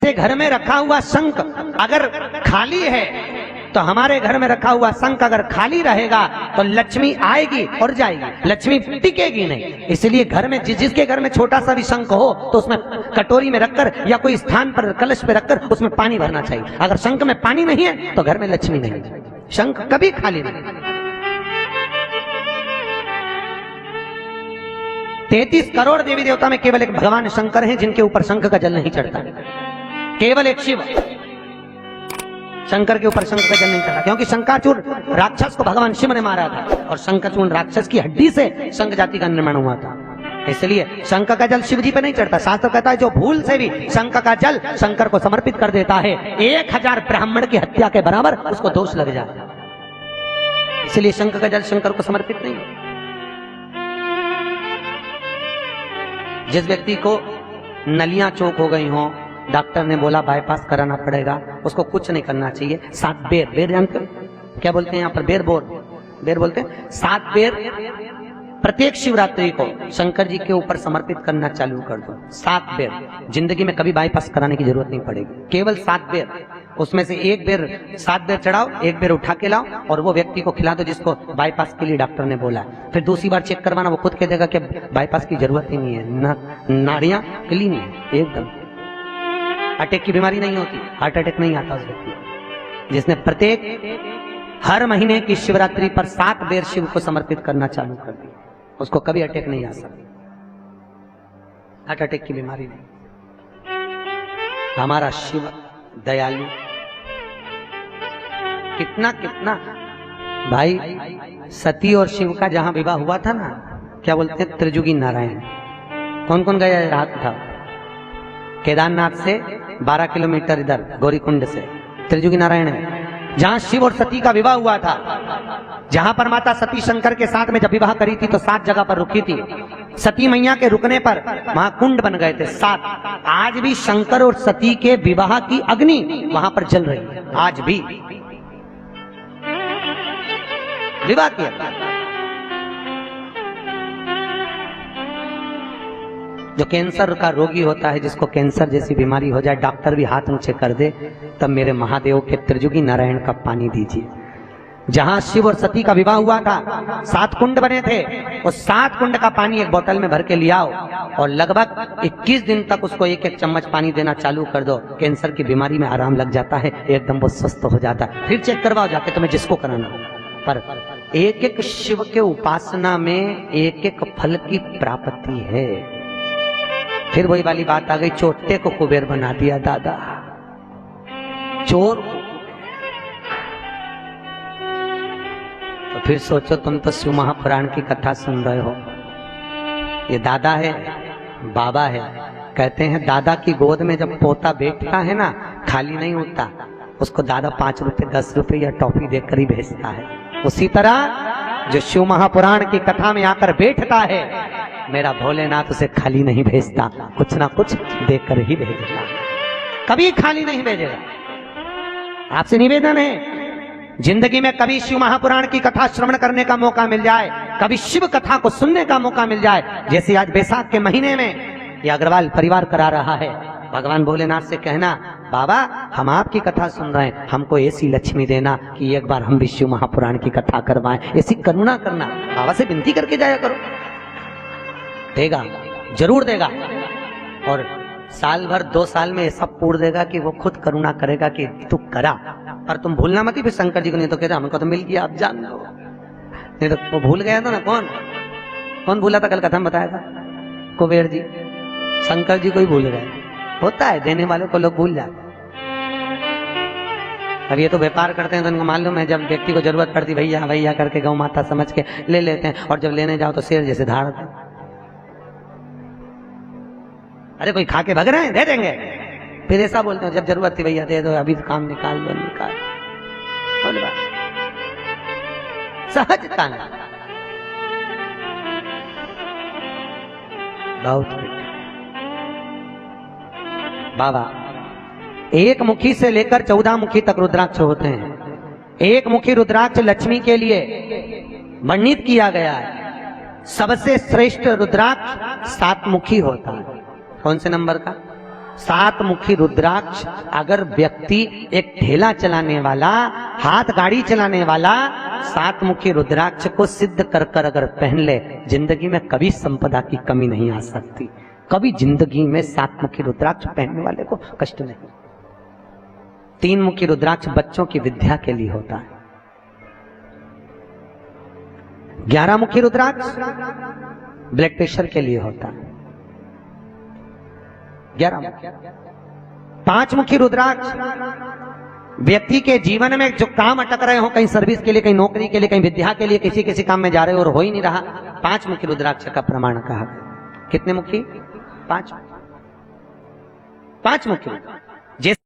जैसे घर में रखा हुआ शंख अगर खाली है तो हमारे घर में रखा हुआ शंख अगर खाली रहेगा तो लक्ष्मी आएगी और जाएगी, लक्ष्मी टिकेगी नहीं। इसलिए घर में जिसके घर में छोटा सा भी शंख हो तो उसमें कटोरी में रखकर या कोई स्थान पर कलश पे रखकर उसमें पानी भरना चाहिए। अगर शंख में पानी नहीं है तो घर में लक्ष्मी नहीं, शंख कभी खाली नहीं। 33 करोड़ देवी देवता में केवल एक भगवान शंकर हैं जिनके ऊपर शंख का जल नहीं चढ़ता, केवल एक शिव शंकर के ऊपर शंख का जल नहीं चढ़ा, क्योंकि शंकाचूर राक्षस को भगवान शिव ने मारा था और शंकाचूर राक्षस की हड्डी से शंख जाति का निर्माण हुआ था। इसलिए शंख का जल शिव जी पे नहीं चढ़ता। शास्त्र कहता है जो भूल से भी शंख का जल शंकर को समर्पित कर देता है 1000 ब्राह्मण की हत्या के बराबर उसको दोष लग जाता है। इसलिए शंख का जल शंकर को समर्पित नहीं। जिस व्यक्ति को नलियां चौक हो गई हों, डॉक्टर ने बोला बाईपास कराना पड़ेगा, उसको कुछ नहीं करना चाहिए। 7 बेर, बेर जानते हो क्या बोलते हैं यहाँ पर? बेर बोलते हैं। 7 बेर प्रत्येक शिवरात्रि को शंकर जी के ऊपर समर्पित करना चालू कर दो। 7 बेर, जिंदगी में कभी बाईपास कराने की जरूरत नहीं पड़ेगी, केवल 7 बेर। उसमें से 1 बेर 7 बेर चढ़ाओ, 1 बेर उठा के लाओ और वो व्यक्ति को खिला दो जिसको बाईपास के लिए डॉक्टर ने बोला। फिर दूसरी बार चेक करवाना, वो खुद कह देगा कि बाईपास की जरूरत ही नहीं है, नाड़ियां क्लीन है एकदम, अटैक की बीमारी नहीं होती, हार्ट अटैक नहीं आता उस व्यक्ति को जिसने प्रत्येक हर महीने की शिवरात्रि पर 7 बेर शिव को समर्पित करना चालू कर दिया, उसको कभी अटैक नहीं आ सकती, हार्ट अटैक की बीमारी नहीं। हमारा शिव दयालु कितना कितना भाई, सती और शिव का जहां विवाह हुआ था ना, क्या बोलते हैं, त्रिजुगी नारायण। कौन कौन गया? रात था केदारनाथ से 12 किलोमीटर इधर गौरीकुंड से त्रिजुगी नारायण है, जहां शिव और सती का विवाह हुआ था। जहां पर माता सती शंकर के साथ में जब विवाह करी थी तो 7 जगह पर रुकी थी। सती मैया के रुकने पर वहां कुंड बन गए थे 7। आज भी शंकर और सती के विवाह की अग्नि वहां पर जल रही है, आज भी विवाह किया। जो कैंसर का रोगी होता है, जिसको कैंसर जैसी बीमारी हो जाए, डॉक्टर भी हाथ ऊंचे कर दे, तब मेरे महादेव के त्रिजुगी नारायण का पानी दीजिए। जहां शिव और सती का विवाह हुआ था 7 कुंड बने थे, उस 7 कुंड का पानी एक बोतल में भर के ले आओ और लगभग 21 दिन तक उसको 1-1 चम्मच पानी देना चालू कर दो। कैंसर की बीमारी में आराम लग जाता है, एकदम वो स्वस्थ हो जाता है। फिर चेक करवाओ जाके तुम्हें जिसको कराना हो। पर 1-1 शिव के उपासना में 1-1 फल की प्राप्ति है। फिर वही वाली बात आ गई, चोटे को कुबेर बना दिया दादा, चोर। तो फिर सोचो, तुम तो शिव महापुराण की कथा सुन रहे हो, ये दादा है, बाबा है। कहते हैं दादा की गोद में जब पोता बैठता है ना, खाली नहीं होता, उसको दादा 5 रुपए 10 रुपए या टॉफी देकर ही भेजता है। उसी तरह जो शिव महापुराण की कथा में आकर बैठता है, मेरा भोलेनाथ उसे खाली नहीं भेजता, कुछ ना कुछ देकर ही भेजेगा, कभी खाली नहीं भेजेगा। आपसे निवेदन है, जिंदगी में कभी शिव महापुराण की कथा श्रवण करने का मौका मिल जाए, कभी शिव कथा को सुनने का मौका मिल जाए, जैसे आज बैसाख के महीने में यह अग्रवाल परिवार करा रहा है, भगवान भोलेनाथ से कहना, बाबा हम आपकी कथा सुन रहे हैं, हमको ऐसी लक्ष्मी देना कि एक बार हम भी शिव महापुराण की कथा करवाएं, ऐसी करुणा करना। बाबा से विनती करके जाया करो, देगा, जरूर देगा। और साल भर 2 साल में ऐसा पूर्ण देगा कि वो खुद करुणा करेगा कि तू करा। और तुम भूलना मत, फिर शंकर जी को नहीं तो कहते हमको तो मिल गया, आप जान लो। नहीं तो वो भूल गया था ना, कौन भूला था? कल कथा में बताया था, कुबेर जी शंकर जी को ही भूल गए। होता है, देने वाले को लोग भूल जाते। अब ये तो व्यापार करते हैं तो इनको मालूम है, जब व्यक्ति को जरूरत पड़ती भैया भैया करके गौ माता समझ के ले लेते हैं, और जब लेने जाओ तो शेर जैसे धाड़ते। अरे कोई खा के भग रहे हैं, दे देंगे, फिर ऐसा बोलते हैं जब जरूरत थी भैया दे दो, अभी तो काम निकाल दो, निकाल। सहजता ना, बहुत बाबा। 1 मुखी से लेकर 14 मुखी तक रुद्राक्ष होते हैं। 1 मुखी रुद्राक्ष लक्ष्मी के लिए वर्णित किया गया है। सबसे श्रेष्ठ रुद्राक्ष 7 मुखी होता है। कौन से नंबर का? सात मुखी रुद्राक्ष अगर व्यक्ति एक ठेला चलाने वाला, हाथ गाड़ी चलाने वाला सात मुखी रुद्राक्ष को सिद्ध कर कर अगर पहन ले, जिंदगी में कभी संपदा की कमी नहीं आ सकती। कभी जिंदगी में सात मुखी रुद्राक्ष पहनने वाले को कष्ट नहीं। तीन मुखी रुद्राक्ष बच्चों की विद्या के लिए होता है। 11 मुखी रुद्राक्ष ब्लड प्रेशर के लिए होता है। 11। 5 मुखी रुद्राक्ष व्यक्ति के जीवन में जो काम अटक रहे हो, कहीं सर्विस के लिए, कहीं नौकरी के लिए, कहीं विद्या के लिए, किसी किसी काम में जा रहे हो और हो ही नहीं रहा, 5 मुखी रुद्राक्ष का प्रमाण कहा। कितने मुखी? 5 मुखी। जैसे